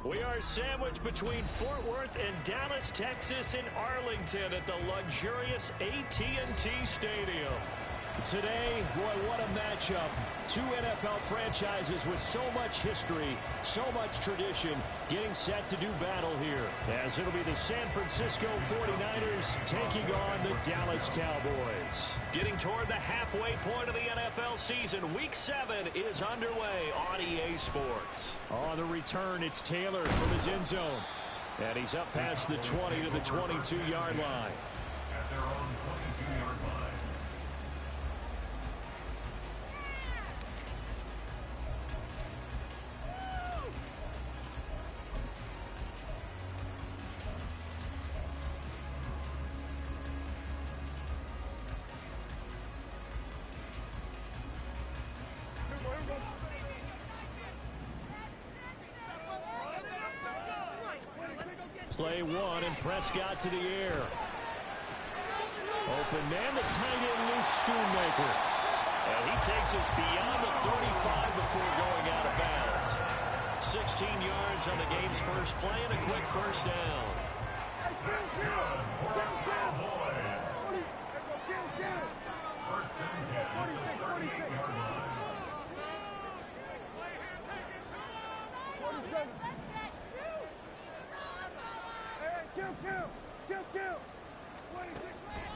We are sandwiched between Fort Worth and Dallas, Texas, and Arlington at the luxurious AT&T Stadium. Today, boy, what a matchup. Two NFL franchises with so much history, so much tradition, getting set to do battle here. As it'll be the San Francisco 49ers taking on the Dallas Cowboys. Getting toward the halfway point of the NFL season, Week 7 is underway on EA Sports. On the return, it's Taylor from his end zone. And he's up past the 20 to the 22-yard line. At their own 22-yard line. Play one, and Prescott to the air. Open man, the tight end, Luke Schoonmaker. And he takes us beyond the 35 before going out of bounds. 16 yards on the game's first play and a quick first down. First and 10 at the 38-yard line.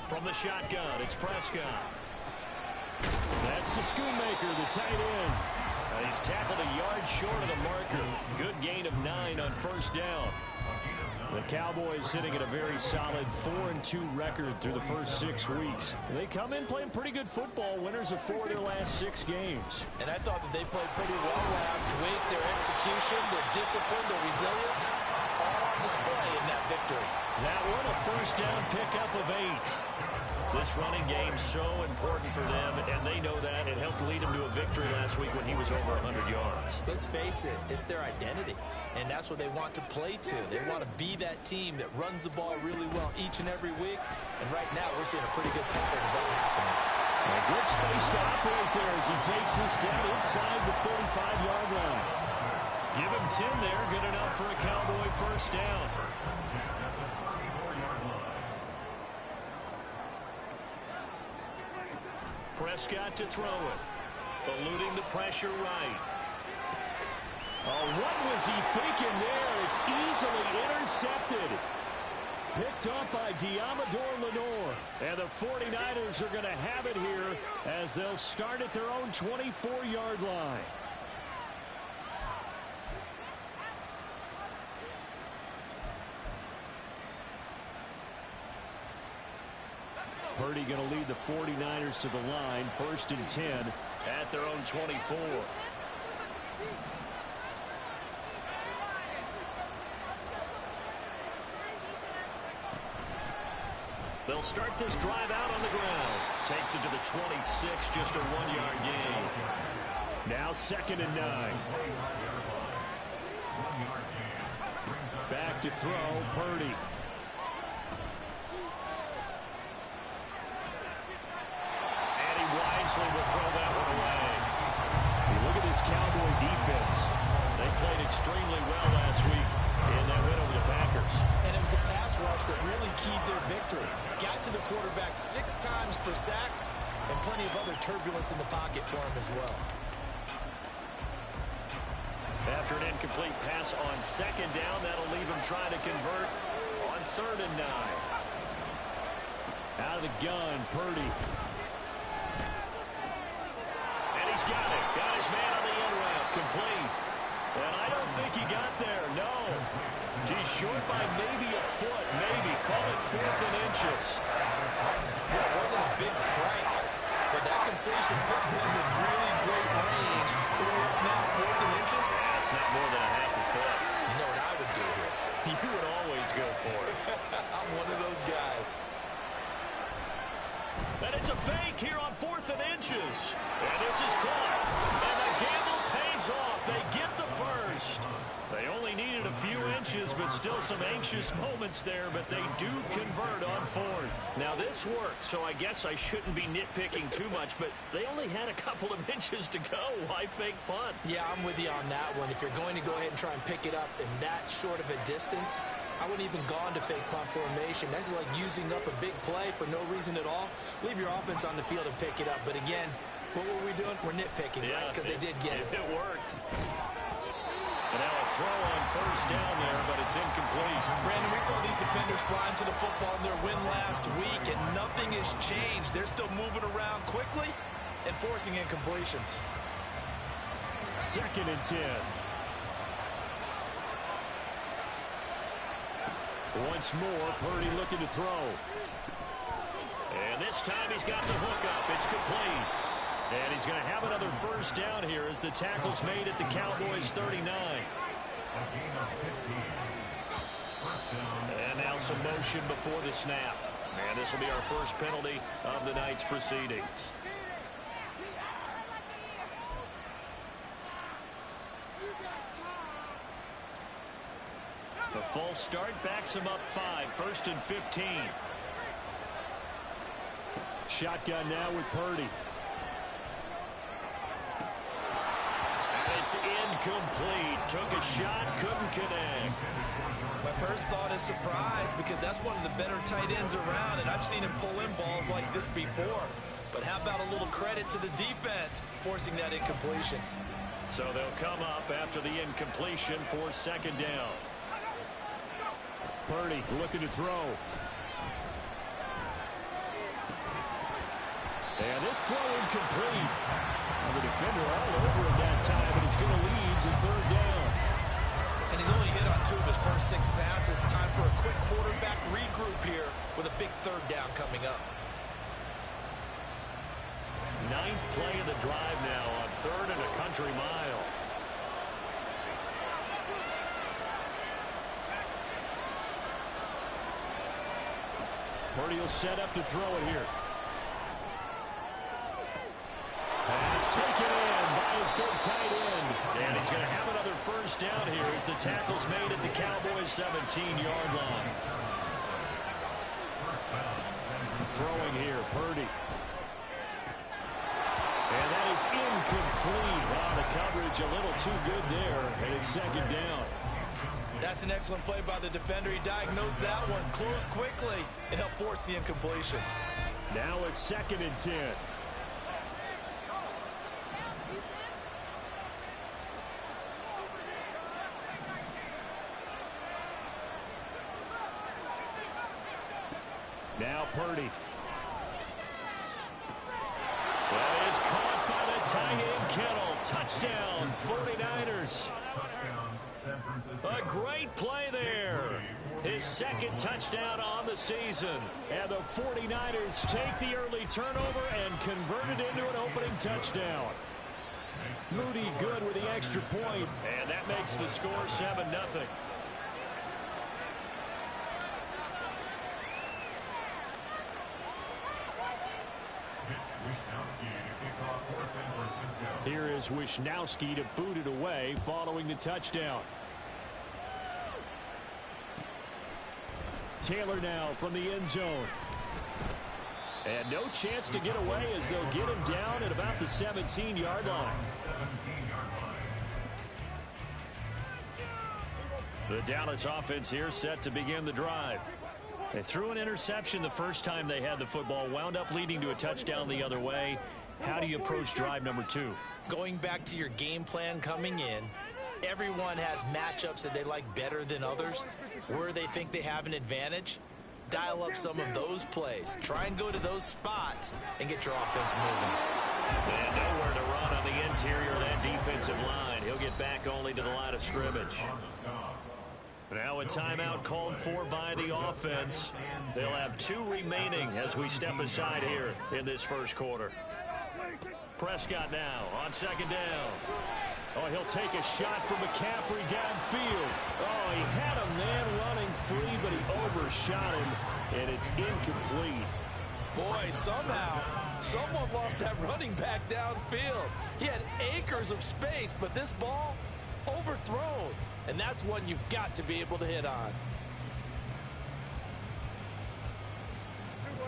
From the shotgun, it's Prescott. That's to Schoonmaker, the tight end. He's tackled a yard short of the marker. Good gain of 9 on first down. The Cowboys sitting at a very solid 4-2 record through the first 6 weeks. They come in playing pretty good football, winners of 4 of their last 6 games. And I thought that they played pretty well last week. Their execution, their discipline, their resilience, all on display in that victory. That one, a first down pickup of 8. This running game so important for them, and they know that. It helped lead them to a victory last week when he was over 100 yards. Let's face it, it's their identity, and that's what they want to play to. They want to be that team that runs the ball really well each and every week, and right now we're seeing a pretty good pattern of that happening. A good space to operate there as he takes this down inside the 35-yard line. Give him 10 there, good enough for a Cowboy first down. Prescott to throw it. Eluding the pressure right. Oh, what was he thinking there? It's easily intercepted. Picked up by Diamador Lenore. And the 49ers are going to have it here as they'll start at their own 24-yard line. Purdy going to lead the 49ers to the line, 1st and 10 at their own 24. They'll start this drive out on the ground. Takes it to the 26, just a 1-yard gain. Now 2nd and 9. Back to throw, Purdy. Will throw that one away. Look at this Cowboy defense. They played extremely well last week in that win over the Packers. And it was the pass rush that really keyed their victory. Got to the quarterback 6 times for sacks and plenty of other turbulence in the pocket for him as well. After an incomplete pass on 2nd down, that'll leave him trying to convert on 3rd and 9. Out of the gun, Purdy. He's got it. Got his man on the end route. Complete. And I don't think he got there. No. He's short by maybe a foot. Maybe. Call it 4th and inches. Well, it wasn't a big strike, but that completion put them in really great range. What are we at now? 4th and inches? That's not more than a half a foot. You know what I would do here? You would always go for it. I'm one of those guys. And it's a fake here on 4th and inches. And this is caught. And the gamble pays off. They get the first. first. They only needed a few inches, but still some anxious moments there, but they do convert on fourth. Now, this worked, so I guess I shouldn't be nitpicking too much, but they only had a couple of inches to go. Why fake punt? Yeah, I'm with you on that one. If you're going to go ahead and try and pick it up in that short of a distance, I wouldn't even gone to fake punt formation. This is like using up a big play for no reason at all. Leave your offense on the field and pick it up. But again, what were we doing? We're nitpicking, right? Because they did get it. It worked. And now a throw on first down there, but it's incomplete. Brandon, we saw these defenders flying to the football in their win last week, and nothing has changed. They're still moving around quickly and forcing incompletions. 2nd and 10. Once more, Purdy looking to throw. And this time he's got the hook up. It's complete. And he's going to have another first down here as the tackle's made at the Cowboys 39. And now some motion before the snap. And this will be our first penalty of the night's proceedings. The false start backs him up 5. 1st and 15. Shotgun now with Purdy. It's incomplete. Took a shot, couldn't connect. My first thought is surprise because that's one of the better tight ends around, and I've seen him pull in balls like this before. But how about a little credit to the defense forcing that incompletion? So they'll come up after the incompletion for 2nd down. Purdy looking to throw. And this throw incomplete. The defender all over him that time, and it's going to lead to 3rd down. And he's only hit on 2 of his first 6 passes. Time for a quick quarterback regroup here with a big 3rd down coming up. 9th play of the drive now on 3rd and a country mile. Purdy will set up to throw it here. Pass taken in by his big tight end. And he's going to have another first down here as the tackle's made at the Cowboys' 17-yard line. Throwing here, Purdy. And that is incomplete. Wow, the coverage a little too good there, and it's 2nd down. That's an excellent play by the defender. He diagnosed that one, closed quickly, and helped force the incompletion. Now a 2nd and 10. Now Purdy. That is caught by the tight end Kittle. Touchdown, 49ers. A great play there. His 2nd touchdown on the season. And the 49ers take the early turnover and convert it into an opening touchdown. Moody good with the extra point, and that makes the score 7-0. Here is Wisnowski to boot it away following the touchdown. Taylor now from the end zone. And no chance to get away as they'll get him down at about the 17-yard line. The Dallas offense here set to begin the drive. They threw an interception the first time they had the football, wound up leading to a touchdown the other way. How do you approach drive number 2? Going back to your game plan coming in, everyone has matchups that they like better than others. Where they think they have an advantage, dial up some of those plays. Try and go to those spots and get your offense moving. And nowhere to run on the interior of that defensive line. He'll get back only to the line of scrimmage. Now a timeout called for by the offense. They'll have 2 remaining as we step aside here in this first quarter. Prescott now on 2nd down. Oh, he'll take a shot from McCaffrey downfield. Oh, he had a man running free, but he overshot him, and it's incomplete. Boy, somehow, someone lost that running back downfield. He had acres of space, but this ball overthrown. And that's one you've got to be able to hit on.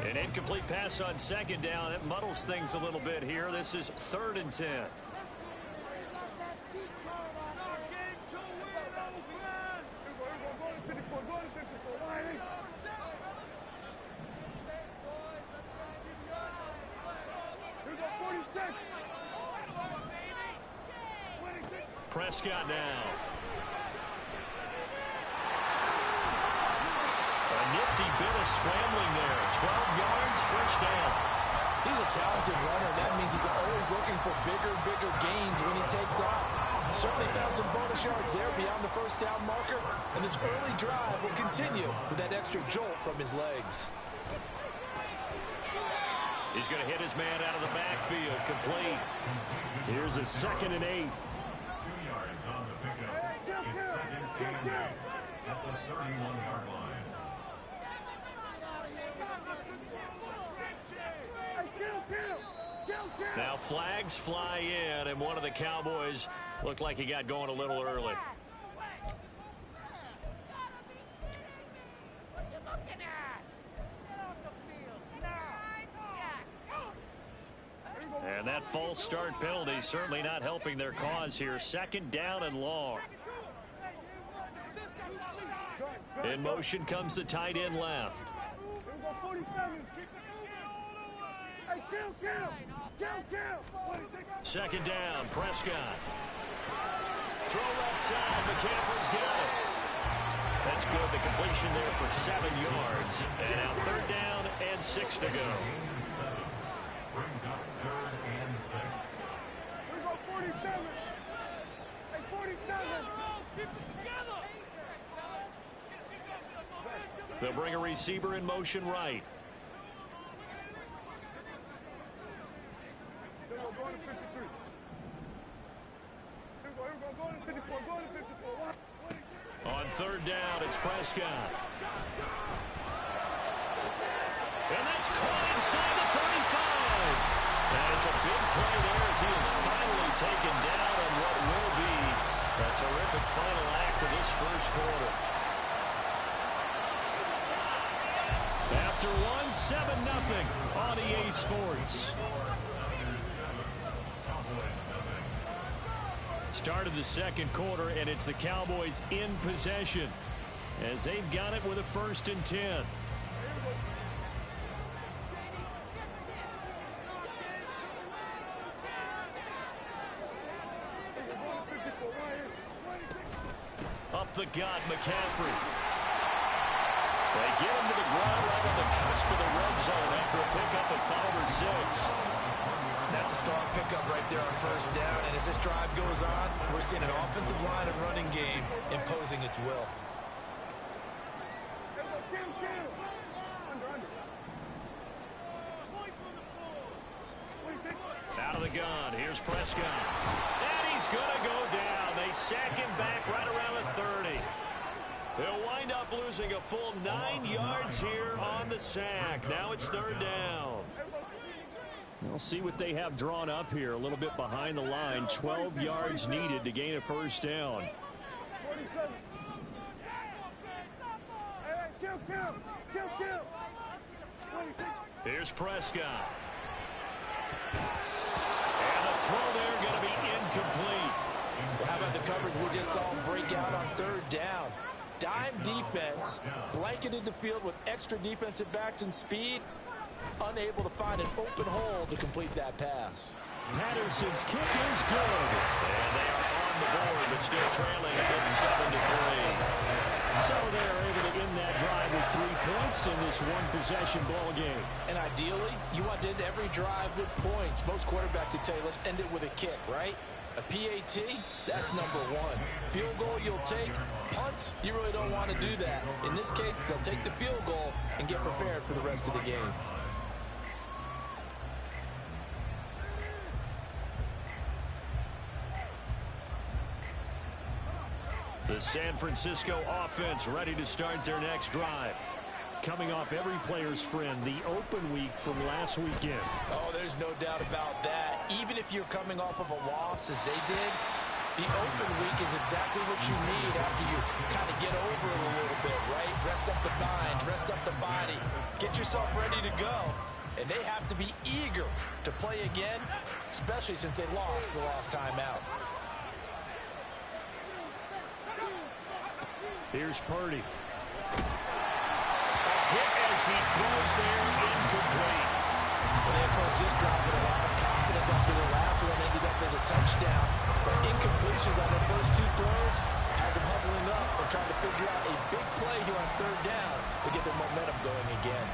An incomplete pass on second down. That muddles things a little bit here. This is 3rd and 10. Prescott now. A nifty bit of scrambling there. 12 yards, first down. He's a talented runner. That means he's always looking for bigger gains when he takes off. Certainly found some bonus yards there beyond the first down marker. And his early drive will continue with that extra jolt from his legs. He's going to hit his man out of the backfield. Complete. Here's a 2nd and 8. 2 yards on the pickup. It's 2nd and 8 at the 31-yard line. Now flags fly in, and one of the Cowboys looked like he got going a little early. And that false start penalty certainly not helping their cause here. 2nd down and long. In motion comes the tight end left. 2nd down, Prescott. Throw left side, McCaffrey's got it. That's good, the completion there for 7 yards. And now 3rd down and 6 to go. Brings up 3rd and 6. We go 47. Hey, 47. Keep it together. They'll bring a receiver in motion right. Going to 53. Going to 54. Going to 54. On 3rd down, it's Prescott. And that's caught inside the 35. And it's a big play there as he is finally taken down on what will be a terrific final act of this first quarter. After one, 7-0 on EA Sports. Start of the 2nd quarter, and it's the Cowboys in possession as they've got it with a 1st and 10. Up the gut, McCaffrey. They get him to the ground right on the cusp of the red zone after a pickup of 5 or 6. That's a strong pickup right there on 1st down. And as this drive goes on, we're seeing an offensive line and running game imposing its will. Out of the gun, here's Prescott. And he's going to go down. They sack him back right around the 30. They'll wind up losing a full 9 yards here on the sack. Now it's 3rd down. We'll see what they have drawn up here. A little bit behind the line. 12 yards needed to gain a 1st down. Here's Prescott. And the throw there going to be incomplete. How about the coverage we just saw him break out on 3rd down? Dime defense, blanketed the field with extra defensive backs and speed, unable to find an open hole to complete that pass. Patterson's kick is good. And they are on the board, but still trailing. It's 7-3. So they're able to end that drive with 3 points in this one-possession ball game. And ideally, you want to end every drive with points. Most quarterbacks would tell you, let's end it with a kick, right? A PAT, that's number 1. Field goal you'll take. Punts, you really don't want to do that. In this case, they'll take the field goal and get prepared for the rest of the game. The San Francisco offense ready to start their next drive. Coming off every player's friend, the open week from last weekend. Oh, there's no doubt about that. Even if you're coming off of a loss as they did, The open week is exactly what you need after you kind of get over it a little bit, right? Rest up the mind, rest up the body, get yourself ready to go. And they have to be eager to play again, especially since they lost the last time out. Here's Purdy. Hit as he throws there, incomplete. Well, they approached this drive with a lot of confidence after the last one ended up as a touchdown. But incompletions on their first two throws has them huddling up and trying to figure out a big play here on third down to get their momentum going again.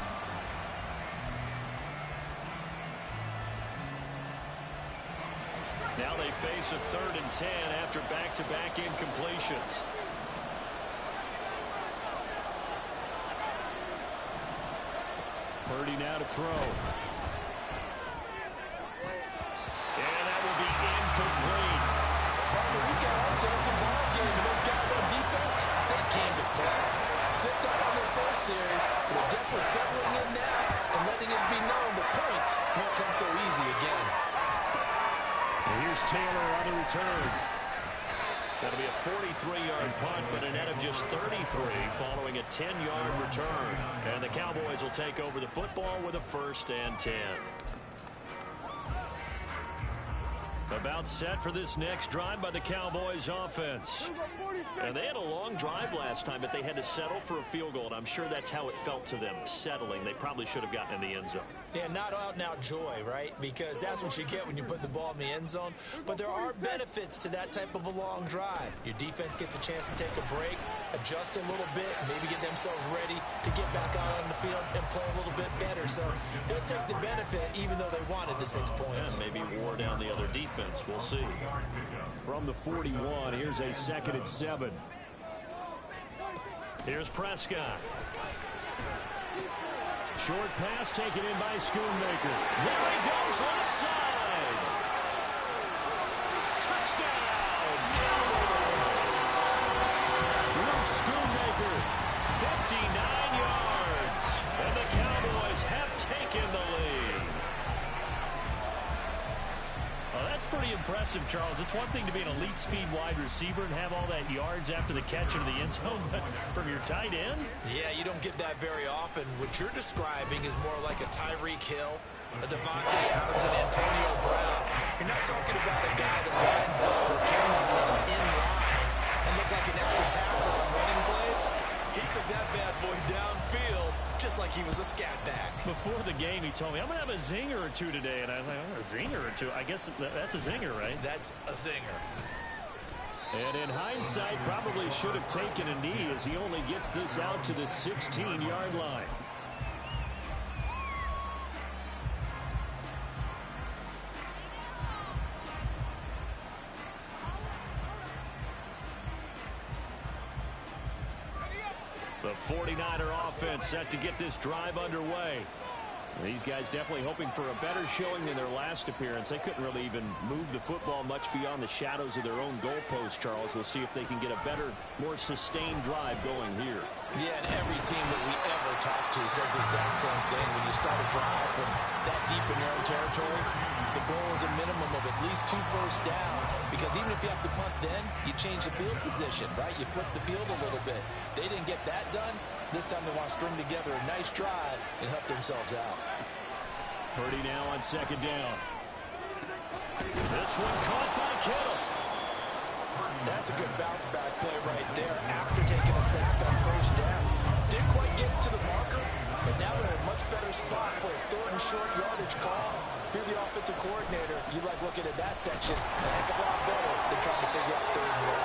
Now they face a 3rd and 10 after back-to-back incompletions. Purdy now to throw. And that will be incomplete. You got also it's a ball game, and those guys on defense, they came to play. Sipped out on their first series, but they're definitely settling in now and letting it be known the points won't come so easy again. And here's Taylor on the return. That'll be a 43-yard punt, but a net of just 33 following a 10-yard return. And the Cowboys will take over the football with a 1st and 10. About set for this next drive by the Cowboys offense. And they had a long drive last time, but they had to settle for a field goal, and I'm sure that's how it felt to them, settling. They probably should have gotten in the end zone. Yeah, not out-and-out joy, right? Because that's what you get when you put the ball in the end zone. But there are benefits to that type of a long drive. Your defense gets a chance to take a break, adjust a little bit, maybe get themselves ready to get back out on the field and play a little bit better. So they'll take the benefit even though they wanted the 6 points. And maybe wore down the other defense. We'll see. From the 41, here's a 2nd and 7. Here's Prescott. Short pass taken in by Schoonmaker. There he goes left side. Touchdown, Cowboys. Luke Schoonmaker, 59 yards. And the Cowboys have taken the lead. Well, that's pretty impressive, Charles. It's one thing to be an elite speed wide receiver and have all that yards after the catch into the end zone, but from your tight end? Yeah, you don't get that very often. What you're describing is more like a Tyreek Hill, a Devontae Adams, and Antonio Brown. You're not talking about a guy that lines up or can run in line and look like an extra tackle on running plays. He took that bad boy downfield just like he was a scat back. Before the game, he told me, I'm going to have a zinger or two today. And I was like, oh, a zinger or two? I guess that's a zinger, right? That's a zinger. And in hindsight, probably should have taken a knee as he only gets this out to the 16-yard line. The 49er offense set to get this drive underway. These guys definitely hoping for a better showing than their last appearance. They couldn't really even move the football much beyond the shadows of their own goalpost, Charles. We'll see if they can get a better, more sustained drive going here. Yeah, and every team that we ever talk to says the exact same thing. When you start a drive from that deep in your own territory, the goal is a minimum of at least 2 first downs, because even if you have to punt then, you change the field position, right? You flip the field a little bit. They didn't get that done. This time they want to string together a nice drive and help themselves out. Purdy now on 2nd down. This one caught by Kittle. That's a good bounce back play right there after taking a sack on first down. Didn't quite get it to the marker, but now they're in a much better spot for a 3rd and short yardage call. If you're the offensive coordinator, you like looking at that section a heck of a lot better than trying to figure out 3rd and 1.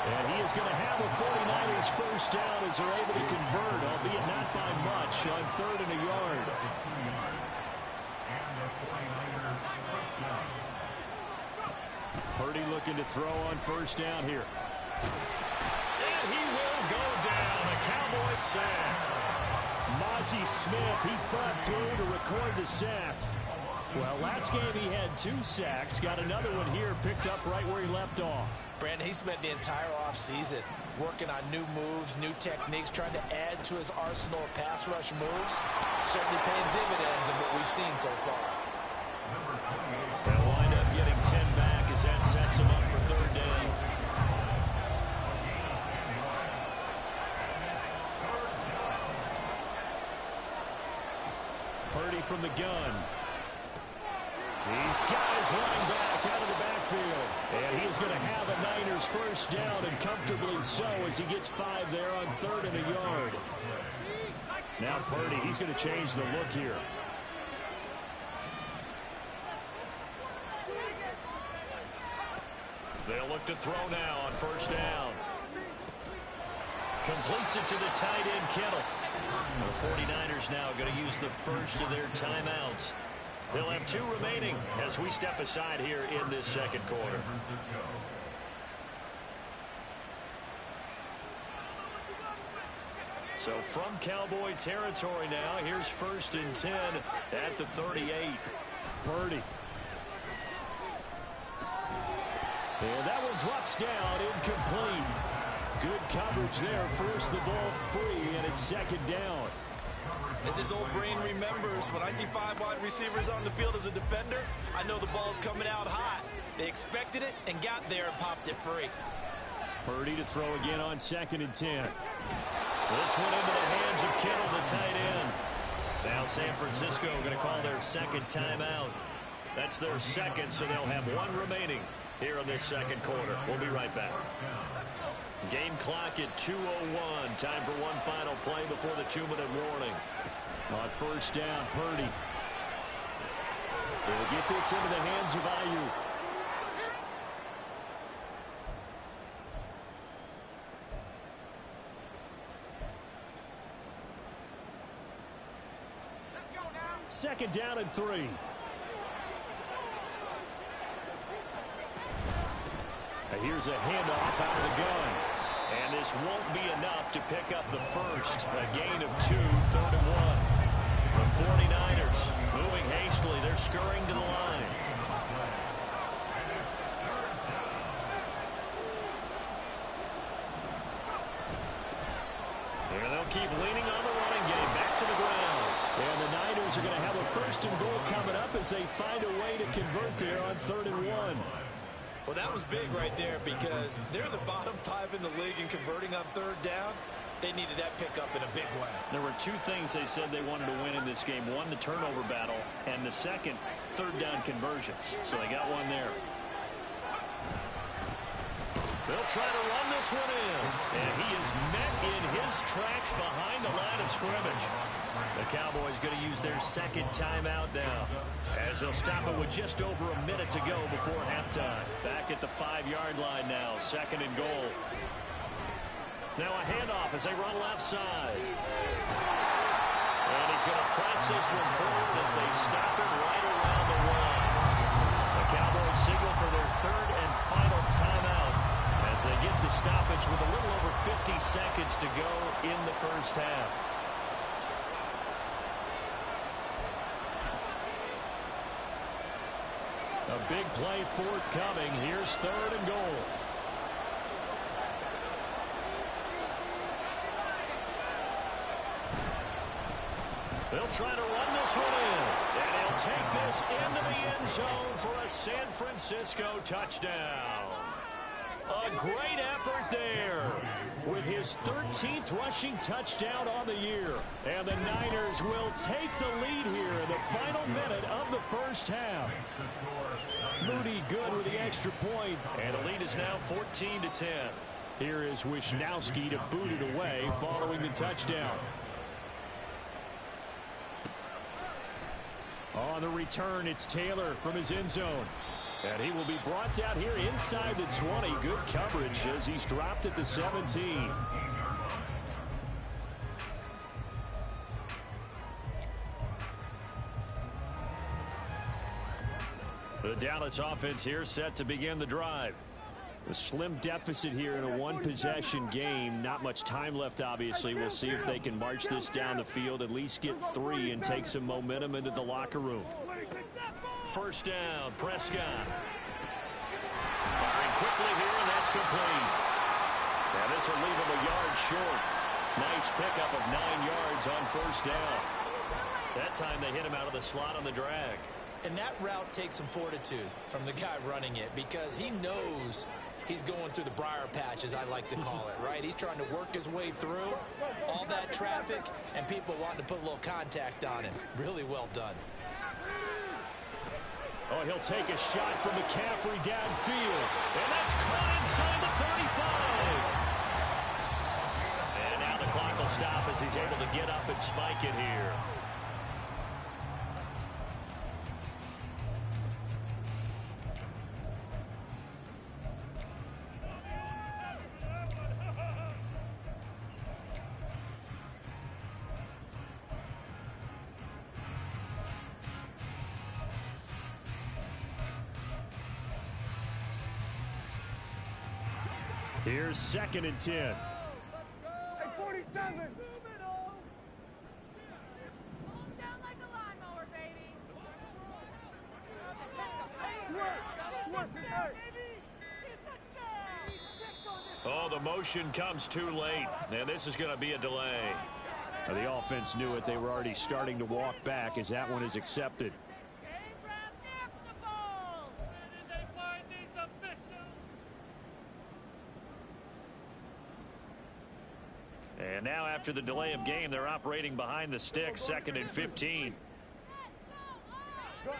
And he is going to have a 49ers first down as they're able to convert, albeit not by much, on 3rd and a yard. Purdy looking to throw on first down here. And he will go down. A Cowboys sack. Mozzie Smith, he fought through to record the sack. Well, last game he had 2 sacks. Got another one here, picked up right where he left off. Brandon, he spent the entire offseason working on new moves, new techniques, trying to add to his arsenal of pass rush moves. Certainly paying dividends in what we've seen so far. They'll wind up getting 10 back as that sets him up for 3rd down. Purdy from the gun. He's got his running back out of the backfield. And he is going to have a Niners first down, and comfortably so, as he gets 5 there on 3rd and a yard. Now Purdy, he's going to change the look here. They'll look to throw now on first down. Completes it to the tight end, Kittle. The 49ers now going to use the first of their timeouts. They'll have 2 remaining as we step aside here in this second quarter. So from Cowboy territory now, here's 1st and 10 at the 38. Purdy. And that one drops down, incomplete. Good coverage there, force the ball free, and it's 2nd down. As his old brain remembers, when I see 5 wide receivers on the field as a defender, I know the ball's coming out hot. They expected it and got there and popped it free. Purdy to throw again on 2nd and 10. This one into the hands of Kittle, the tight end. Now San Francisco going to call their 2nd timeout. That's their 2nd, so they'll have 1 remaining here in this second quarter. We'll be right back. Game clock at 2:01. Time for one final play before the 2-minute warning. On first down, Purdy. They'll get this into the hands of Ayuk. Second down and 3. Here's a handoff out of the gun. And this won't be enough to pick up the first. A gain of 2, 3rd and 1. The 49ers moving hastily. They're scurrying to the line. And they'll keep leaning on the running game. Back to the ground. And the Niners are going to have a 1st and goal coming up as they find a way to convert there on 3rd and 1. Well, that was big right there because they're the bottom 5 in the league in converting on 3rd down. They needed that pickup in a big way. There were 2 things they said they wanted to win in this game. One, the turnover battle, and the second, 3rd down conversions. So they got one there. They'll try to run this one in. And he is met in his tracks behind the line of scrimmage. The Cowboys going to use their 2nd timeout now, as they'll stop it with just over a minute to go before halftime. Back at the 5-yard line now, 2nd and goal. Now a handoff as they run left side. And he's going to press this one forward as they stop it right around the 1. The Cowboys signal for their 3rd and final timeout as they get the stoppage with a little over 50 seconds to go in the first half. A big play forthcoming. Here's 3rd and goal. They'll try to run this one in. And he'll take this into the end zone for a San Francisco touchdown. A great effort there with his 13th rushing touchdown on the year. And the Niners will take the lead here in the final minute of the first half. Moody good with the extra point. And the lead is now 14-10. Here is Wisnowski to boot it away following the touchdown. On the return, it's Taylor from his end zone. And he will be brought down here inside the 20. Good coverage as he's dropped at the 17. The Dallas offense here set to begin the drive. A slim deficit here in a one-possession game. Not much time left, obviously. We'll see if they can march this down the field, at least get 3 and take some momentum into the locker room. First down, Prescott. Firing quickly here, and that's complete. And this will leave him a yard short. Nice pickup of 9 yards on first down. That time they hit him out of the slot on the drag. And that route takes some fortitude from the guy running it because he knows he's going through the briar patch, as I like to call it, right? He's trying to work his way through all that traffic and people wanting to put a little contact on him. Really well done. Oh, he'll take a shot from McCaffrey downfield. And that's caught inside the 35. And now the clock will stop as he's able to get up and spike it here. Here's 2nd and 10. Hey, 47. Down like a lawnmower, baby. Oh, the motion comes too late, and this is going to be a delay. The offense knew it. They were already starting to walk back as that one is accepted. And now after the delay of game, they're operating behind the sticks, 2nd and 15. Good.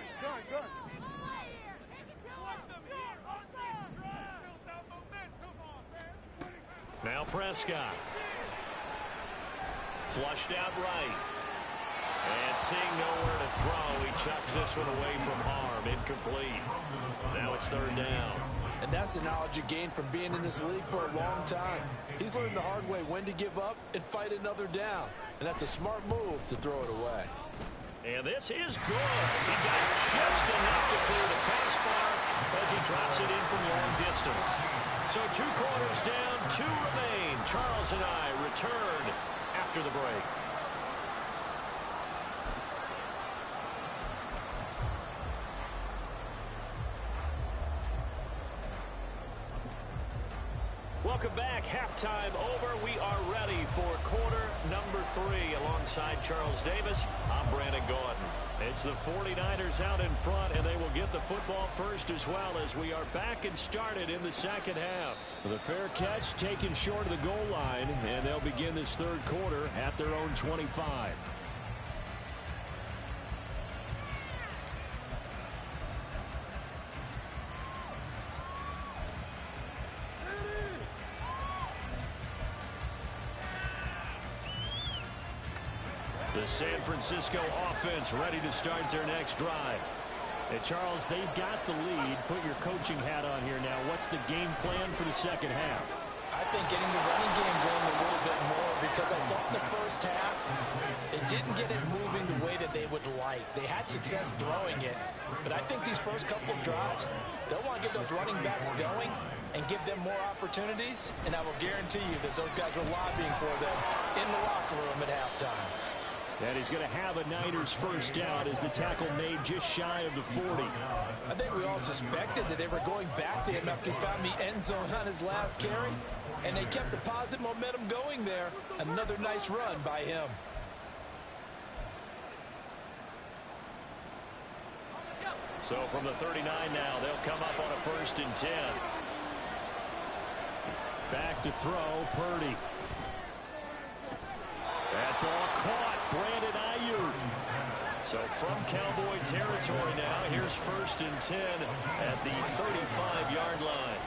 Now Prescott. Flushed out right. And seeing nowhere to throw, he chucks this one away from harm. Incomplete. Now it's 3rd down. And that's the knowledge you gain from being in this league for a long time. He's learned the hard way when to give up and fight another down. And that's a smart move to throw it away. And this is good. He got just enough to clear the crossbar as he drops it in from long distance. So 2 quarters down, 2 remain. Charles and I return after the break. Welcome back. Halftime over. We are ready for quarter number 3 alongside Charles Davis. I'm Brandon Gordon. It's the 49ers out in front, and they will get the football first as well as we are back and started in the second half. The fair catch taken short of the goal line, and they'll begin this 3rd quarter at their own 25. The San Francisco offense ready to start their next drive. And Charles, they've got the lead. Put your coaching hat on here now. What's the game plan for the second half? I think getting the running game going a little bit more, because I thought in the first half they didn't get it moving the way that they would like. They had success throwing it, but I think these first couple of drives, they'll want to get those running backs going and give them more opportunities, and I will guarantee you that those guys were lobbying for them in the locker room at halftime. And he's going to have a Niners first down as the tackle made just shy of the 40. I think we all suspected that they were going back to him after he found the end zone on his last carry, and they kept the positive momentum going there. Another nice run by him. So from the 39 now, they'll come up on a 1st and 10. Back to throw, Purdy. That ball caught. Brandon Ayuk. So from Cowboy territory now, here's 1st and 10 at the 35-yard line.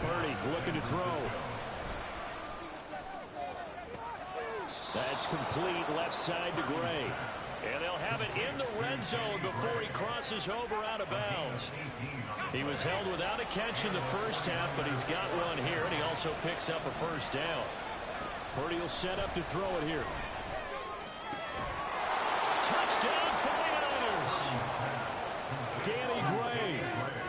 Purdy looking to throw. That's complete left side to Gray. And they'll have it in the red zone before he crosses over out of bounds. He was held without a catch in the first half, but he's got one here, and he also picks up a 1st down. Purdy will set up to throw it here. Touchdown 49ers. Danny Gray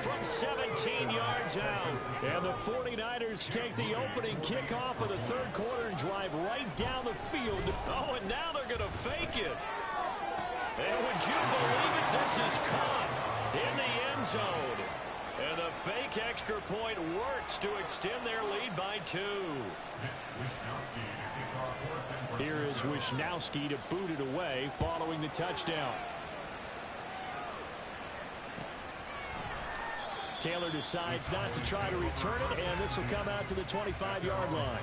from 17 yards out. And the 49ers take the opening kickoff of the 3rd quarter and drive right down the field. Oh, and now they're going to fake it. And would you believe it? This is caught in the end zone. And the fake extra point works to extend their lead by 2. Here is Wishnowski to boot it away following the touchdown. Taylor decides not to try to return it, and this will come out to the 25-yard line.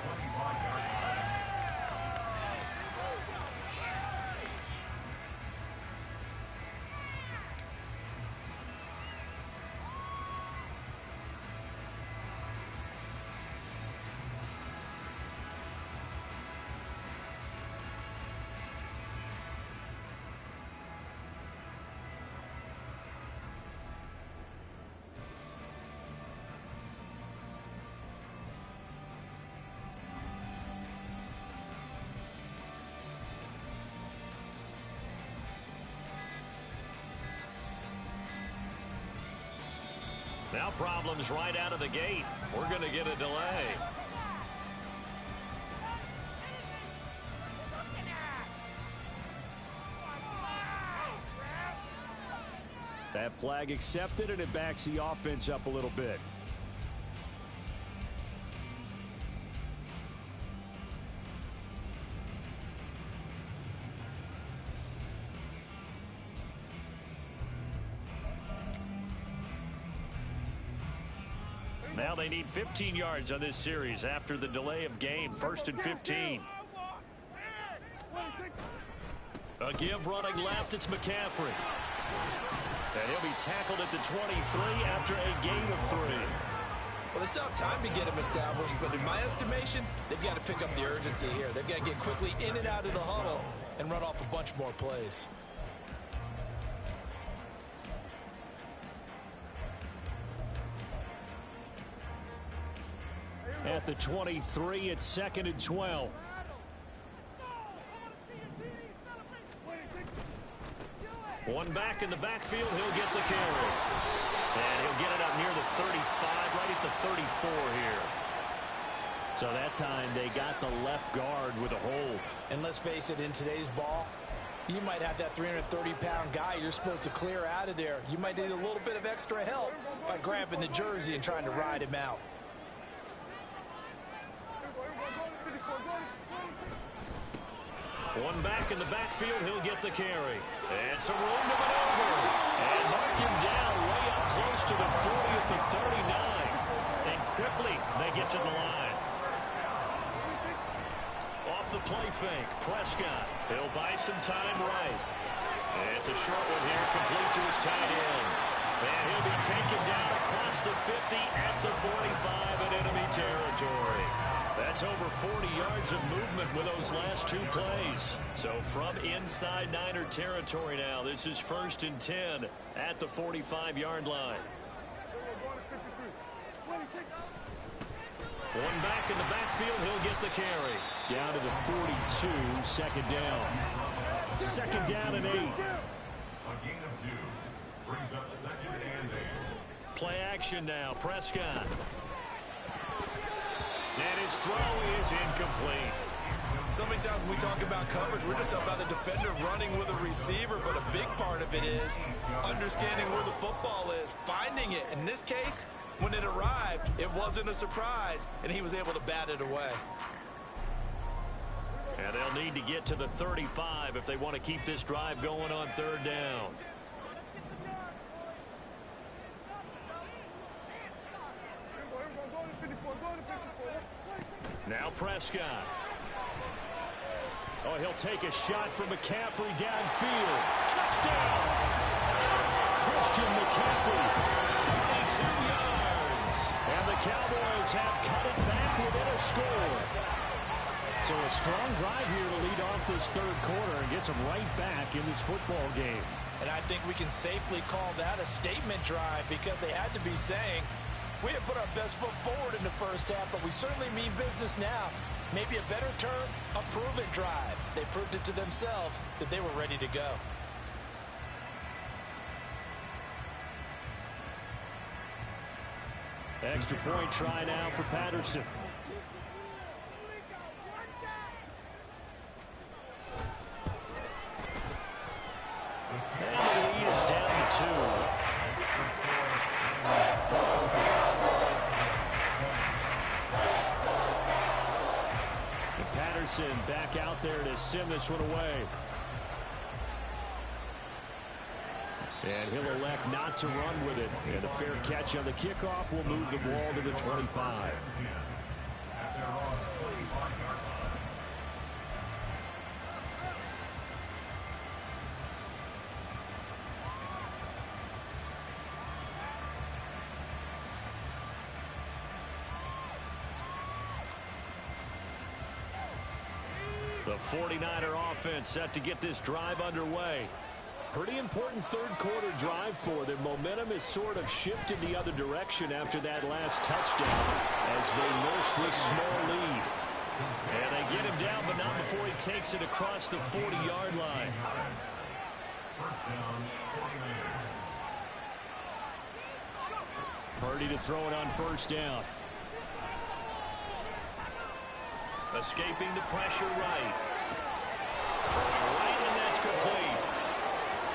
Now problems right out of the gate. We're going to get a delay. That flag accepted, and it backs the offense up a little bit. Now they need 15 yards on this series after the delay of game. 1st and 15. A give running left. It's McCaffrey. And he'll be tackled at the 23 after a gain of 3. Well, they still have time to get him established, but in my estimation, they've got to pick up the urgency here. They've got to get quickly in and out of the huddle and run off a bunch more plays. At the 23, it's 2nd and 12. One back in the backfield, he'll get the carry. And he'll get it up near the 35, right at the 34 here. So that time they got the left guard with a hold. And let's face it, in today's ball, you might have that 330-pound guy you're supposed to clear out of there. You might need a little bit of extra help by grabbing the jersey and trying to ride him out. One back in the backfield, he'll get the carry. And some room to maneuver. And mark him down way up close to the 40 at the 39. And quickly they get to the line. Off the play fake, Prescott. He'll buy some time right. And it's a short one here, complete to his tight end. And he'll be taken down across the 50 at the 45 in enemy territory. That's over 40 yards of movement with those last 2 plays. So from inside Niner territory now, this is 1st and 10 at the 45-yard line. One back in the backfield, he'll get the carry. Down to the 42, 2nd down. 2nd down and 8. A gain of 2 brings up 2nd and 8. Play action now, Prescott. And his throw is incomplete. So many times when we talk about coverage, we're just about a defender running with a receiver, but a big part of it is understanding where the football is, finding it. In this case, when it arrived, it wasn't a surprise, and he was able to bat it away. And they'll need to get to the 35 if they want to keep this drive going on 3rd down. Now Prescott. Oh, he'll take a shot from McCaffrey downfield. Touchdown! Christian McCaffrey, 32 yards. And the Cowboys have cut it back within a score. So a strong drive here to lead off this 3rd quarter and gets them right back in this football game. And I think we can safely call that a statement drive because they had to be saying, we didn't put our best foot forward in the first half, but we certainly mean business now. Maybe a better term, a prove-it drive. They proved it to themselves that they were ready to go. Extra point try now for Patterson. And the lead is down to 2. Patterson back out there to send this one away. And he'll elect not to run with it. And a fair catch on the kickoff will move the ball to the 25. The 49er offense set to get this drive underway. Pretty important third quarter drive for them. Momentum has sort of shifted the other direction after that last touchdown as they nurse this small lead. And they get him down, but not before he takes it across the 40-yard line. First down, 49ers. Purdy to throw it on first down. Escaping the pressure right. Throwing right, and that's complete.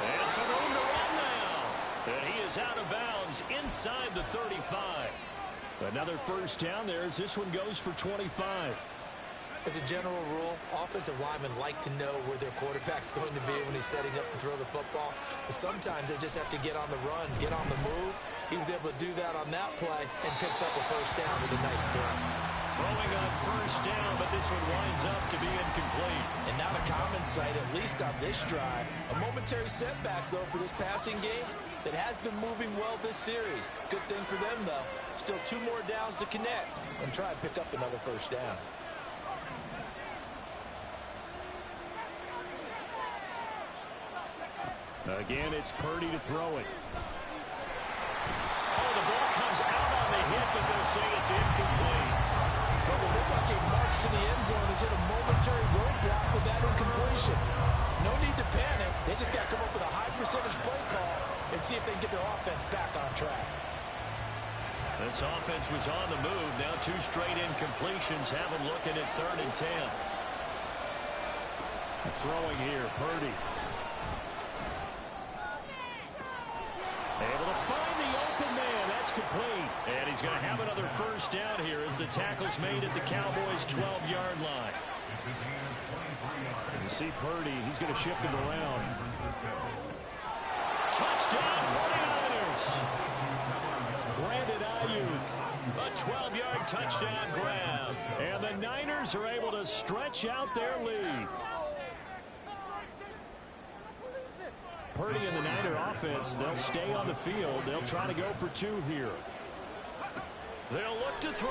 And some room to run now. And he is out of bounds inside the 35. Another first down there as this one goes for 25. As a general rule, offensive linemen like to know where their quarterback's going to be when he's setting up to throw the football. But sometimes they just have to get on the run, get on the move. He was able to do that on that play and picks up a first down with a nice throw. Throwing on first down, but this one winds up to be incomplete. And not a common sight, at least on this drive. A momentary setback, though, for this passing game that has been moving well this series. Good thing for them, though. Still 2 more downs to connect and try and pick up another first down. Again, it's Purdy to throw it. Oh, the ball comes out on the hit, but they'll say it's incomplete. Well, the look like a march to the end zone has hit a momentary roadblock with that incompletion. No need to panic. They just got to come up with a high percentage play call and see if they can get their offense back on track. This offense was on the move. Now 2 straight incompletions have them looking at 3rd and 10. Throwing here, Purdy. Able to find the open man. That's complete. And he's going to have another first down here as the tackle's made at the Cowboys' 12-yard line. And you see Purdy, he's going to shift him around. Touchdown, 49ers. Brandon Ayuk, a 12-yard touchdown grab. And the Niners are able to stretch out their lead. Purdy and the Niner offense, they'll stay on the field. They'll try to go for 2 here. They'll look to throw.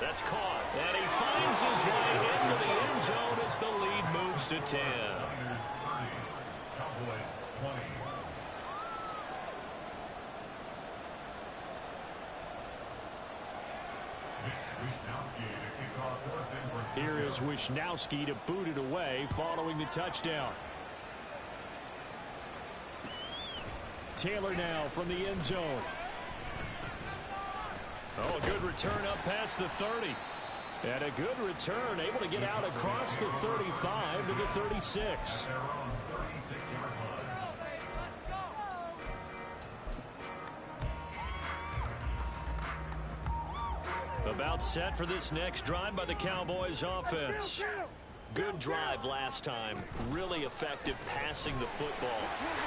That's caught. And he finds his way into the end zone as the lead moves to 10. Cowboys 20. Here is Wisnowski to boot it away following the touchdown. Taylor now from the end zone. Oh, a good return up past the 30. And a good return, able to get out across the 35 to the 36. About set for this next drive by the Cowboys offense. Good drive last time. Really effective passing the football.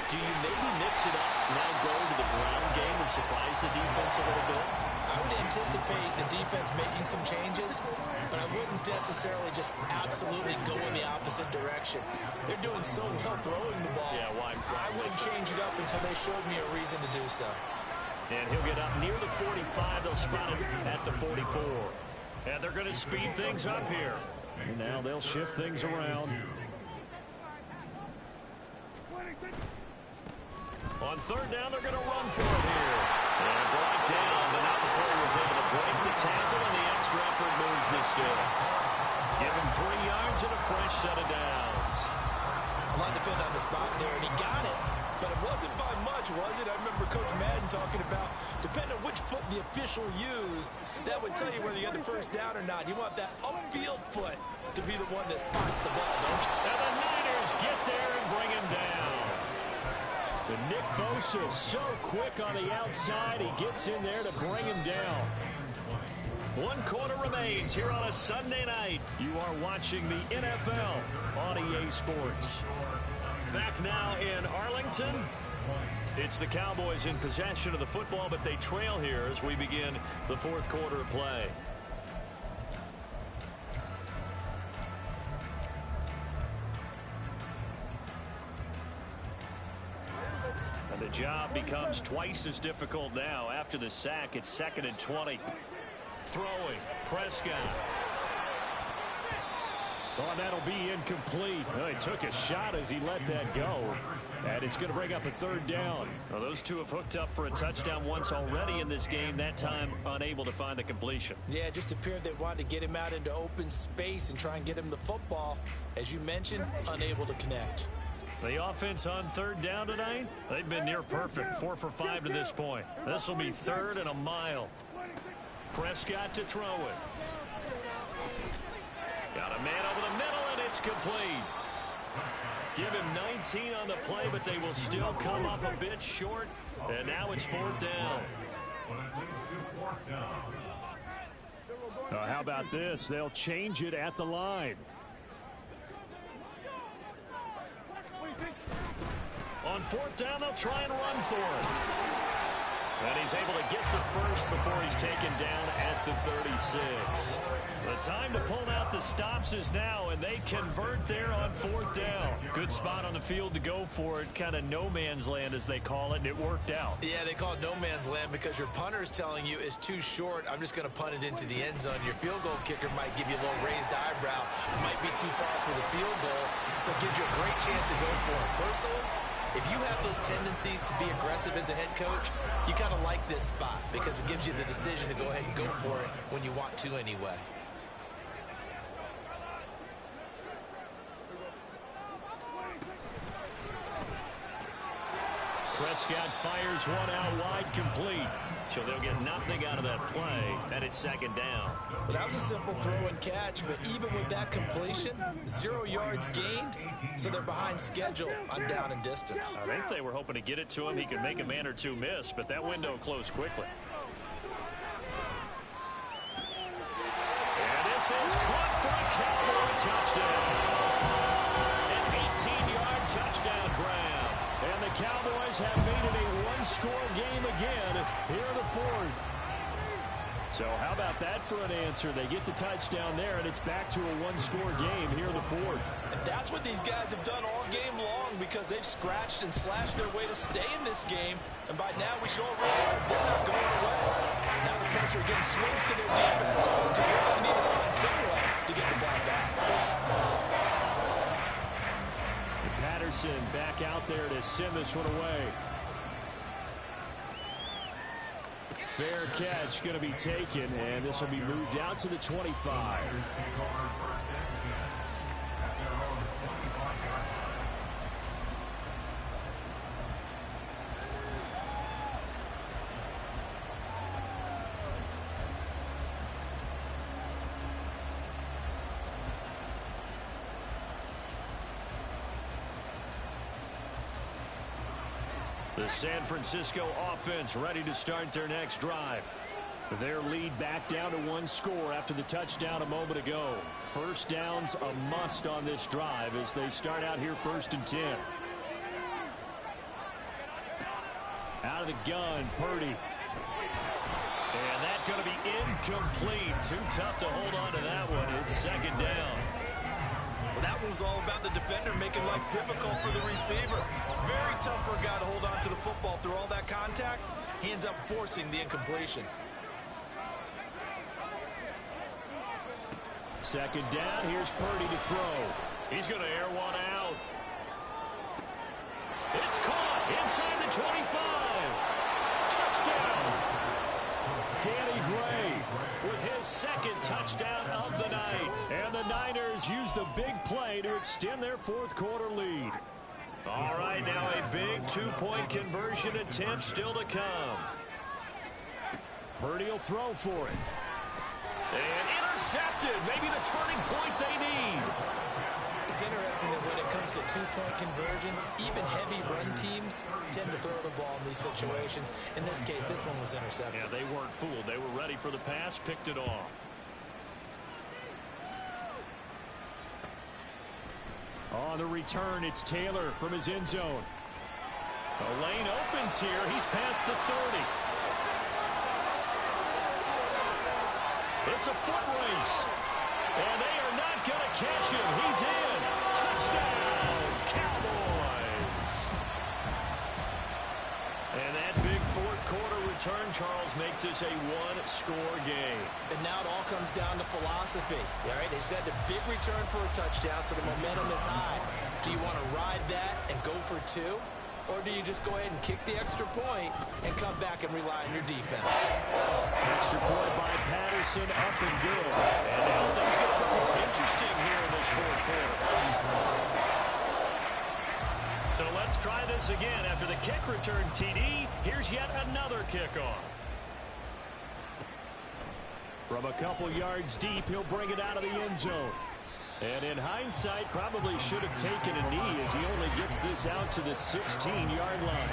Do you maybe mix it up, now go to the ground game and surprise the defense a little bit? I would anticipate the defense making some changes, but I wouldn't necessarily just absolutely go in the opposite direction. They're doing so well throwing the ball. Yeah, why? I wouldn't change it up until they showed me a reason to do so. And he'll get up near the 45. They'll spot him at the 44. And they're going to speed things up here. And now they'll shift things around. On 3rd down, they're going to run for it here. And brought down, but not before he was able to break the tackle, and the extra effort moves the sticks. Give him 3 yards and a fresh set of downs. A lot depended on the spot there, and he got it. But it wasn't by much, was it? I remember Coach Madden talking about, depending on which foot the official used, that would tell you whether you got the first down or not. You want that upfield foot to be the one that spots the ball, don't you? And the Niners get there and bring him down. But Nick Bosa is so quick on the outside, he gets in there to bring him down. 1 quarter remains here on a Sunday night. You are watching the NFL on EA Sports. Back now in Arlington. It's the Cowboys in possession of the football, but they trail here as we begin the fourth quarter of play. And the job becomes twice as difficult now. After the sack, it's 2nd and 20. Throwing, Prescott. Oh, that'll be incomplete. Well, he took a shot as he let that go. And it's going to bring up a 3rd down. Well, those two have hooked up for a touchdown once already in this game, that time unable to find the completion. Yeah, it just appeared they wanted to get him out into open space and try and get him the football. As you mentioned, unable to connect. The offense on 3rd down tonight, they've been near perfect. 4 for 5 to this point. This will be 3rd and a mile. Prescott to throw it. Got a man over the middle, and it's complete. Give him 19 on the play, but they will still come up a bit short. And now it's 4th down. How about this? They'll change it at the line. On 4th down, they'll try and run for it. And he's able to get the first before he's taken down at the 36. The time to pull out the stops is now, and they convert there on 4th down. Good spot on the field to go for it. Kind of no man's land, as they call it, and it worked out. Yeah, they call it no man's land because your punter is telling you it's too short. I'm just going to punt it into the end zone. Your field goal kicker might give you a little raised eyebrow. Might be too far for the field goal, so it gives you a great chance to go for it. Personally, if you have those tendencies to be aggressive as a head coach, you kind of like this spot because it gives you the decision to go ahead and go for it when you want to anyway. Prescott fires one out wide, complete. So they'll get nothing out of that play, and it's 2nd down. Well, that was a simple throw and catch, but even with that completion, 0 yards gained, so they're behind schedule on down and distance. I think they were hoping to get it to him. He could make a man or two miss, but that window closed quickly. And this is caught for a Cowboy touchdown. An 18-yard touchdown grab. And the Cowboys have made it a one-score game again here in the 4th. So how about that for an answer? They get the touchdown there, and it's back to a one-score game here in the 4th. And that's what these guys have done all game long because they've scratched and slashed their way to stay in this game. And by now we should all realize they're not going away. Now the pressure again swings to their defense because they really need to find some way to get the ball back. Patterson back out there to send this one away. Fair catch going to be taken, and this will be moved out to the 25. The San Francisco offense ready to start their next drive. Their lead back down to 1 score after the touchdown a moment ago. First down's a must on this drive as they start out here 1st and 10. Out of the gun, Purdy. And that's going to be incomplete. Too tough to hold on to that one. It's 2nd down. Well, that one was all about the defender making life difficult for the receiver. Very tough for a guy to hold on to the football through all that contact. He ends up forcing the incompletion. 2nd down. Here's Purdy to throw. He's going to air one out. It's caught inside the 25. Touchdown. Danny Gray with his 2nd touchdown of the night. And the Niners use the big play to extend their 4th quarter lead. All right, now a big 2-point conversion attempt still to come. Purdy will throw for it. And intercepted. Maybe the turning point they need. It's interesting that when it comes to 2-point conversions, even heavy run teams tend to throw the ball in these situations. In this case, this one was intercepted. Yeah, they weren't fooled. They were ready for the pass, picked it off. On the return, it's Taylor from his end zone. The lane opens here. He's past the 30. It's a foot race. And they are not going to catch him. He's in. Touchdown, Cowboys. And that big fourth quarter return, Charles, makes this a one-score game. And now it all comes down to philosophy. All right, they said a big return for a touchdown, so the momentum is high. Do you want to ride that and go for two? Or do you just go ahead and kick the extra point and come back and rely on your defense? Extra point by Patterson, up and good. And now things get a bit more interesting here in this fourth quarter. So let's try this again. After the kick return TD, here's yet another kickoff. From a couple yards deep, he'll bring it out of the end zone. And in hindsight, probably should have taken a knee as he only gets this out to the 16-yard line.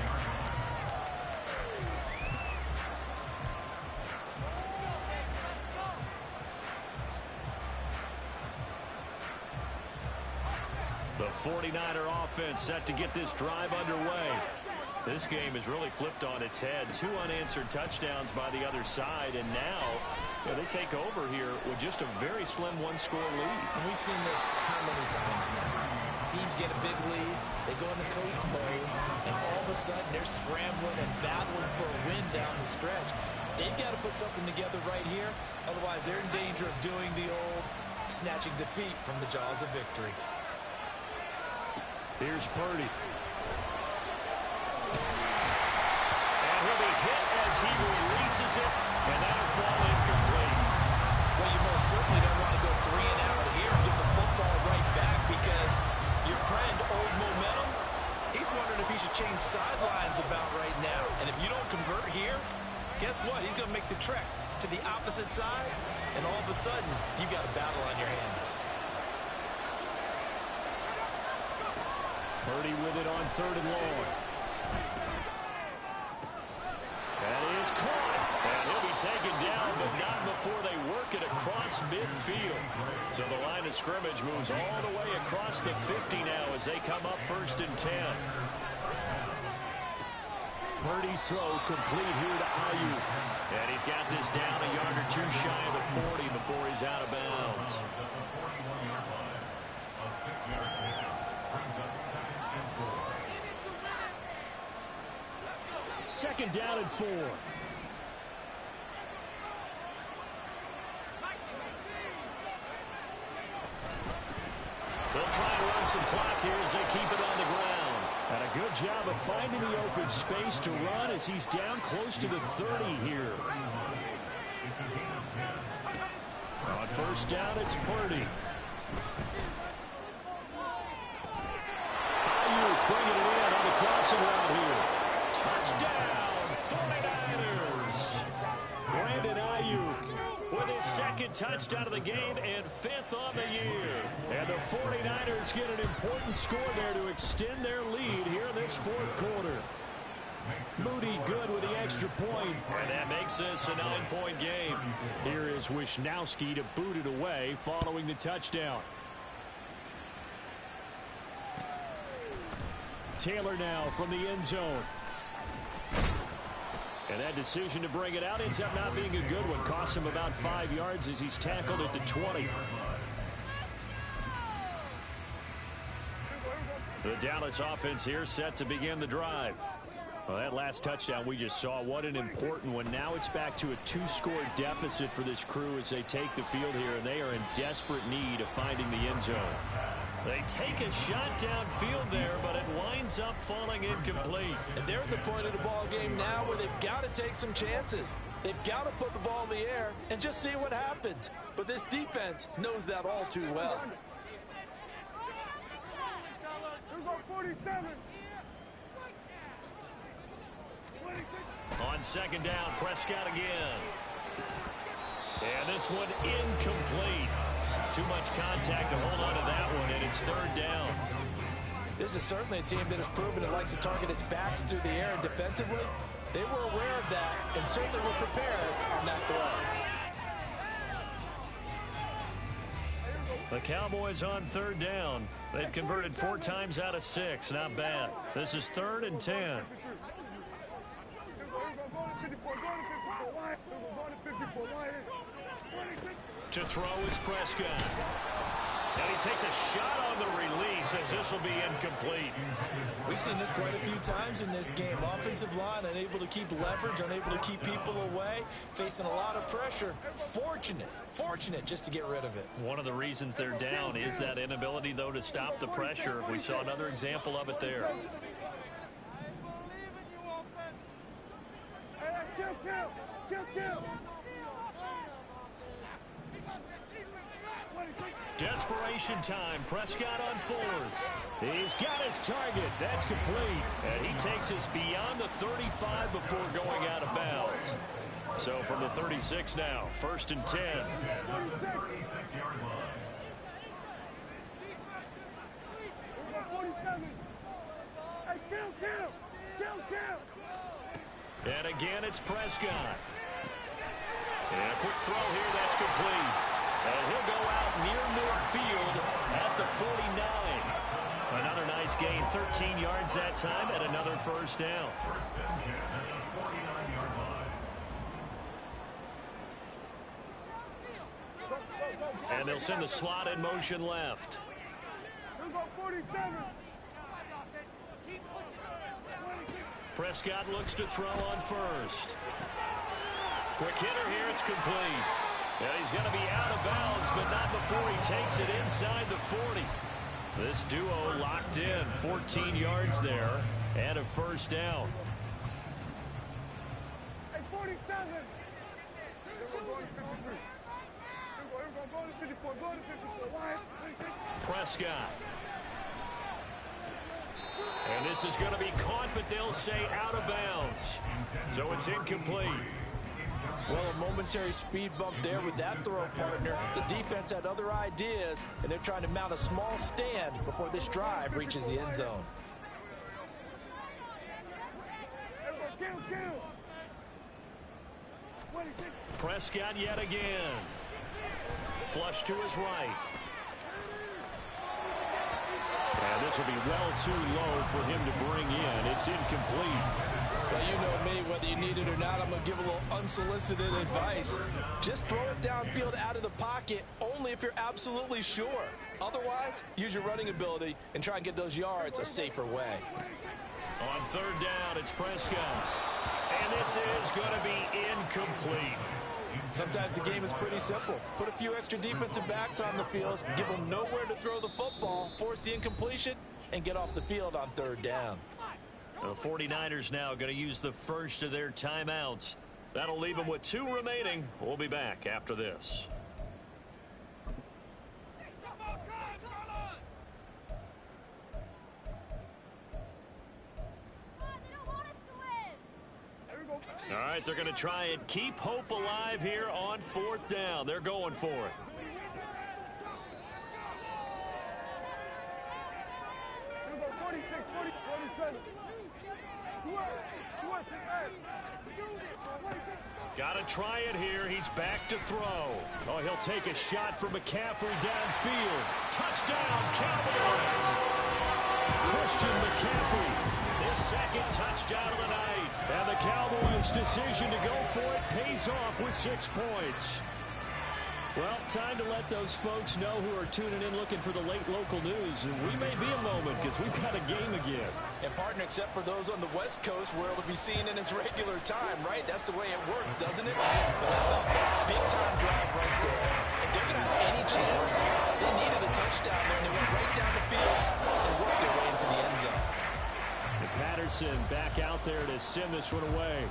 The 49er offense set to get this drive underway. This game has really flipped on its head. 2 unanswered touchdowns by the other side, and now they take over here with just a very slim one-score lead. And we've seen this how many times now? Teams get a big lead, they go into coast mode, and all of a sudden they're scrambling and battling for a win down the stretch. They've got to put something together right here, otherwise they're in danger of doing the old snatching defeat from the jaws of victory. Here's Purdy. And he'll be hit as he releases it, and that'll fall incomplete. Well, you most certainly don't want to go 3 and out here and get the football right back because your friend, Old Momentum, he's wondering if he should change sidelines about right now. And if you don't convert here, guess what? He's going to make the trek to the opposite side, and all of a sudden, you've got a battle on your hands. Purdy with it on 3rd and long. That is caught. And he'll be taken down, but not before they work it across midfield. So the line of scrimmage moves all the way across the 50 now as they come up 1st and 10. Purdy's throw complete here to Ayuk. And he's got this down a yard or 2 shy of the 40 before he's out of bounds. A 6-yard pickup brings up 2nd and 4. Second down and 4. They'll try and run some clock here as they keep it on the ground. And a good job of finding the open space to run as he's down close to the 30 here. On 1st down, it's Purdy. Ayuk bringing it in on the crossing route here. Touchdown, 49ers. Brandon Ayuk with his 2nd touchdown of the game and 5th on the year. And the 49ers get an important score there to extend their lead here in this 4th quarter. Moody good with the extra point, and that makes this a 9-point game. Here is Wisnowski to boot it away following the touchdown. Taylor now from the end zone. And that decision to bring it out ends up not being a good one. Costs him about 5 yards as he's tackled at the 20. The Dallas offense here set to begin the drive. Well, that last touchdown we just saw, what an important one. Now it's back to a 2-score deficit for this crew as they take the field here, and they are in desperate need of finding the end zone. They take a shot downfield there, but it winds up falling incomplete. And they're at the point of the ball game now where they've got to take some chances. They've got to put the ball in the air and just see what happens. But this defense knows that all too well. On 2nd down, Prescott again. And this one incomplete. Too much contact to hold on to that one, and it's 3rd down. This is certainly a team that has proven it likes to target its backs through the air, and defensively, they were aware of that and certainly were prepared on that throw. The Cowboys on third down. They've converted 4 times out of 6. Not bad. This is 3rd and 10. To throw is Prescott. And he takes a shot on the release as this will be incomplete. We've seen this quite a few times in this game. Offensive line unable to keep leverage, unable to keep people away, facing a lot of pressure. Fortunate just to get rid of it. One of the reasons they're down is that inability, though, to stop the pressure. We saw another example of it there. Desperation time. Prescott on 4th. He's got his target. That's complete. And he takes us beyond the 35 before going out of bounds. So from the 36 now, 1st and 10. 36-yard line. And again, it's Prescott. And a quick throw here. That's complete. And he'll go out near midfield at the 49. Another nice gain, 13 yards that time, and another 1st down. 1st and 10 at the 49-yard line. And they'll send the slot in motion left. Prescott looks to throw on 1st. Quick hitter here, it's complete. Yeah, he's going to be out of bounds, but not before he takes it inside the 40. This duo locked in, 14 yards there, and a 1st down. Prescott. And this is going to be caught, but they'll say out of bounds. So it's incomplete. Well, a momentary speed bump there with that throw, partner. The defense had other ideas, and they're trying to mount a small stand before this drive reaches the end zone. Prescott yet again. Flush to his right. And this will be well too low for him to bring in. It's incomplete. Well, you know me, whether you need it or not, I'm going to give a little unsolicited advice. Just throw it downfield out of the pocket, only if you're absolutely sure. Otherwise, use your running ability and try and get those yards a safer way. On 3rd down, it's Prescott. And this is going to be incomplete. Sometimes the game is pretty simple. Put a few extra defensive backs on the field, give them nowhere to throw the football, force the incompletion, and get off the field on 3rd down. The 49ers now going to use the first of their timeouts. That'll leave them with 2 remaining. We'll be back after this. All right, they're going to try and keep hope alive here on 4th down. They're going for it. Got to try it here. He's back to throw. Oh, he'll take a shot from McCaffrey downfield. Touchdown, Cowboys! Christian McCaffrey, his 2nd touchdown of the night. And the Cowboys' decision to go for it pays off with 6 points. Well, time to let those folks know who are tuning in looking for the late local news. And we may be a moment because we've got a game again. And, partner, except for those on the West Coast where it'll be seen in its regular time, right? That's the way it works, doesn't it? Big-time drive right there. If they're going to have any chance, they needed a touchdown there, and they went right down the field and worked their way into the end zone. And Patterson back out there to send this one away.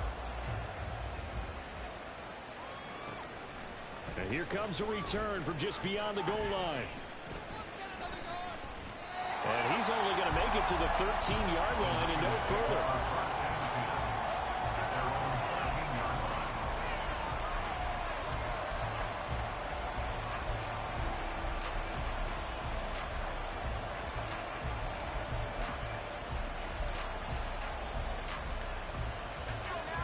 And here comes a return from just beyond the goal line. And he's only going to make it to the 13-yard line and no further.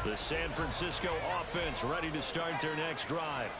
The San Francisco offense ready to start their next drive.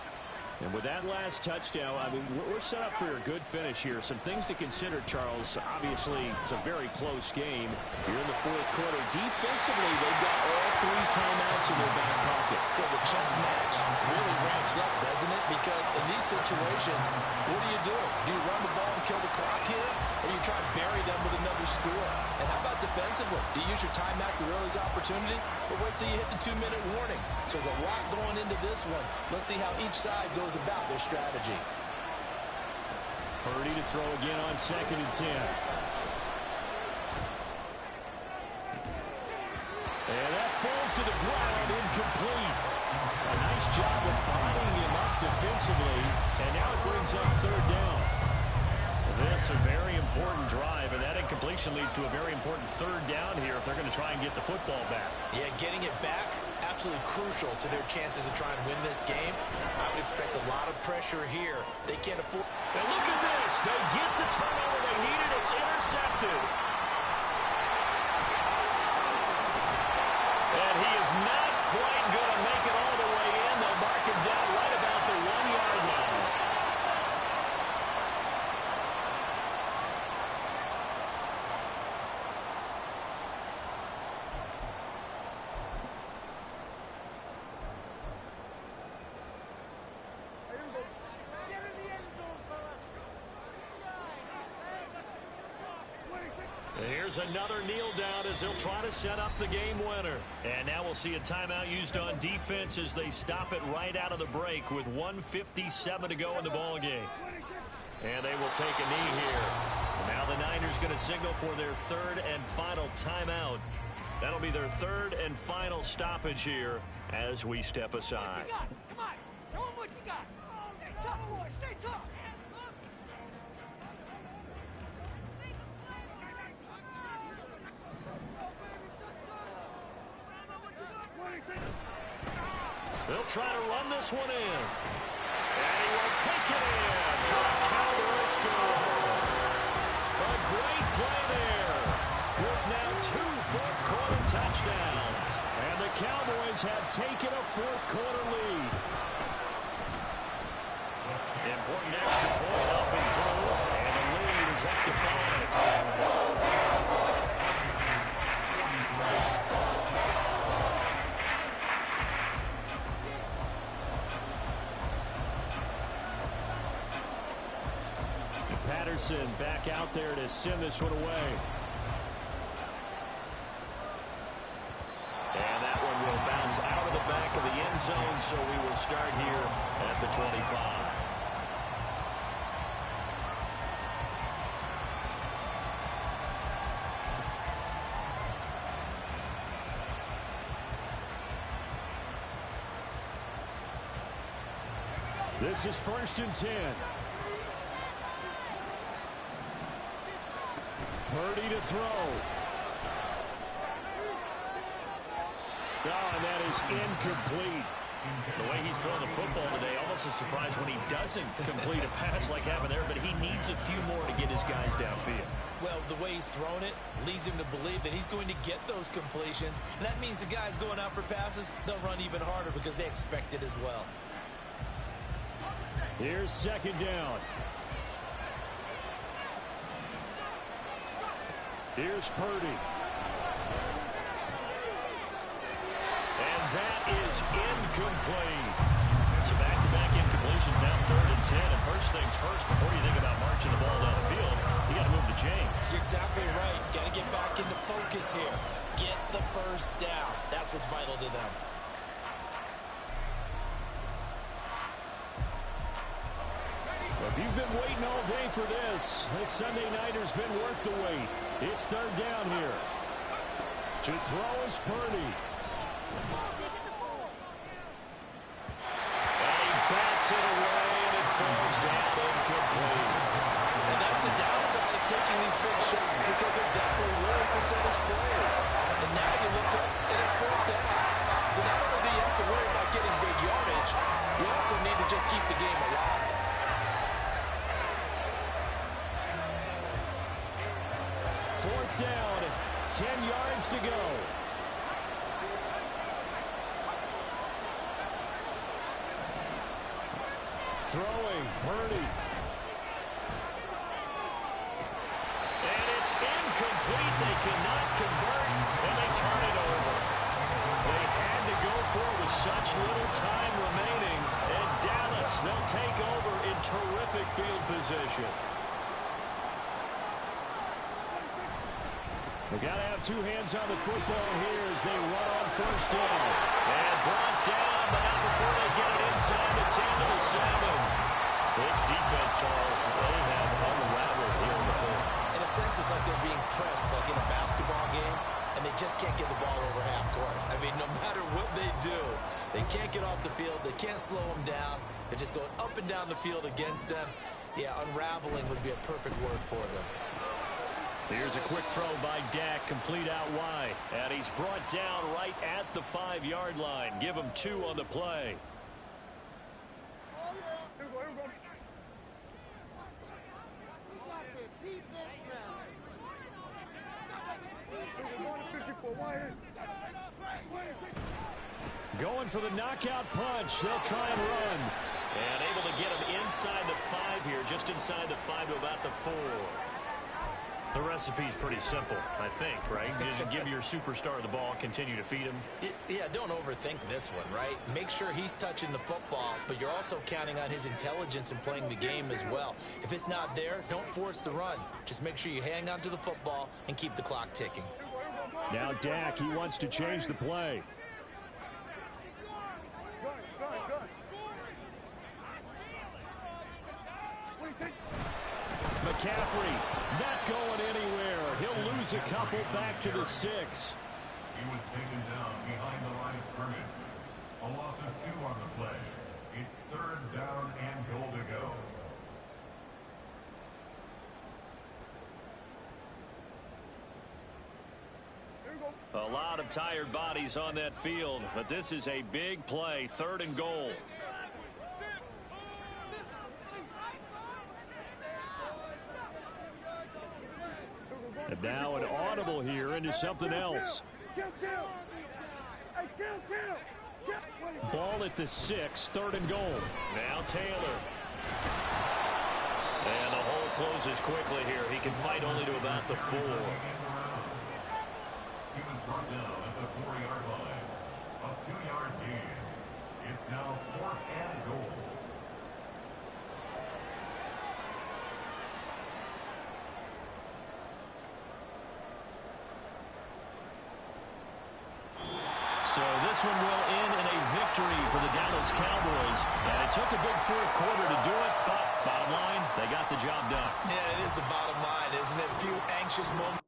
And with that last touchdown, I mean, we're set up for a good finish here. Some things to consider, Charles. Obviously, it's a very close game. Here in the fourth quarter, defensively, they've got all 3 timeouts in their back pocket. So the chess match really ramps up, doesn't it? Because in these situations, what do? Do you run the ball and kill the clock here? Or you try to bury them with another score? And how about defensively? Do you use your timeouts at early's opportunity? Or wait till you hit the 2-minute warning? So there's a lot going into this one. Let's see how each side goes about their strategy. Purdy to throw again on 2nd and 10. And that falls to the ground, incomplete. A nice job of bodying him up defensively, and now it brings up 3rd down. This a very important drive, and that incompletion leads to a very important 3rd down here if they're going to try and get the football back. Yeah, getting it back, absolutely crucial to their chances to try and win this game. I would expect a lot of pressure here. They can't afford... And look at this. They get the turnover they needed. It's intercepted. And he is not quite going to make it all the way in. They'll mark him down right about the 1-yard line. Here's another kneel down as he'll try to set up the game winner. And now we'll see a timeout used on defense as they stop it right out of the break with 1:57 to go in the ball game. And they will take a knee here. Now the Niners going to signal for their 3rd and final timeout. That'll be their 3rd and final stoppage here as we step aside. Come on, show them what you got. Tough boy, stay tough. They'll try to run this one in. And he will take it in for a Cowboys score. A great play there with now 2 fourth-quarter touchdowns. And the Cowboys have taken a fourth-quarter lead. Important extra point up and through. And the lead is up to 5. Patterson back out there to send this one away. And that one will bounce out of the back of the end zone, so we will start here at the 25. This is 1st and 10. Purdy to throw. Oh, and that is incomplete. The way he's throwing the football today, almost a surprise when he doesn't complete a pass like happened there, but he needs a few more to get his guys downfield. Well, the way he's thrown it leads him to believe that he's going to get those completions, and that means the guys going out for passes, they'll run even harder because they expect it as well. Here's 2nd down. Here's Purdy. And that is incomplete. So back-to-back incompletions, now 3rd and 10. And first things first, before you think about marching the ball down the field, you got to move the chains. You're exactly right. Got to get back into focus here. Get the first down. That's what's vital to them. If you've been waiting all day for this Sunday nighter's been worth the wait. It's 3rd down here. To throw is Purdy. And he bats it away, and it falls down incomplete. And that's the downside of taking these big shots because they're definitely low percentage players. And now you look up, and it's 4th down. So not only do you have to worry about getting big yardage, you also need to just keep the game alive. 4th down, 10 yards to go. Throwing, Purdy. And it's incomplete. They cannot convert, and they turn it over. They had to go for it with such little time remaining. And Dallas, they'll take over in terrific field position. They got to have two hands on the football here as they run on first down. And brought down, but not before they get it inside the 10 to the 7. This defense, Charles, they have unraveled here in the fourth. In a sense, it's like they're being pressed like in a basketball game, and they just can't get the ball over half court. I mean, no matter what they do, they can't get off the field. They can't slow them down. They're just going up and down the field against them. Yeah, unraveling would be a perfect word for them. Here's a quick throw by Dak, complete out wide. And he's brought down right at the 5-yard line. Give him 2 on the play. Going for the knockout punch. They'll try and run. And able to get him inside the 5 here, just inside the 5 to about the 4. The recipe's pretty simple, I think, right? You just give your superstar the ball, continue to feed him. Yeah, don't overthink this one, right? Make sure he's touching the football, but you're also counting on his intelligence in playing the game as well. If it's not there, don't force the run. Just make sure you hang on to the football and keep the clock ticking. Now Dak, he wants to change the play. McCaffrey not going anywhere. He'll lose a couple back to the 6. He was taken down behind the line of scrimmage. A loss of 2 on the play. It's 3rd down and goal to go. A lot of tired bodies on that field, but this is a big play, 3rd and goal. And now an audible here into something else. Ball at the 6, 3rd and goal. Now Taylor. And the hole closes quickly here. He can fight only to about the 4. He was brought down at the 4-yard line. A 2-yard gain. It's now 4th and goal. So this one will end in a victory for the Dallas Cowboys. And it took a big 4th quarter to do it, but bottom line, they got the job done. Yeah, it is the bottom line, isn't it? A few anxious moments.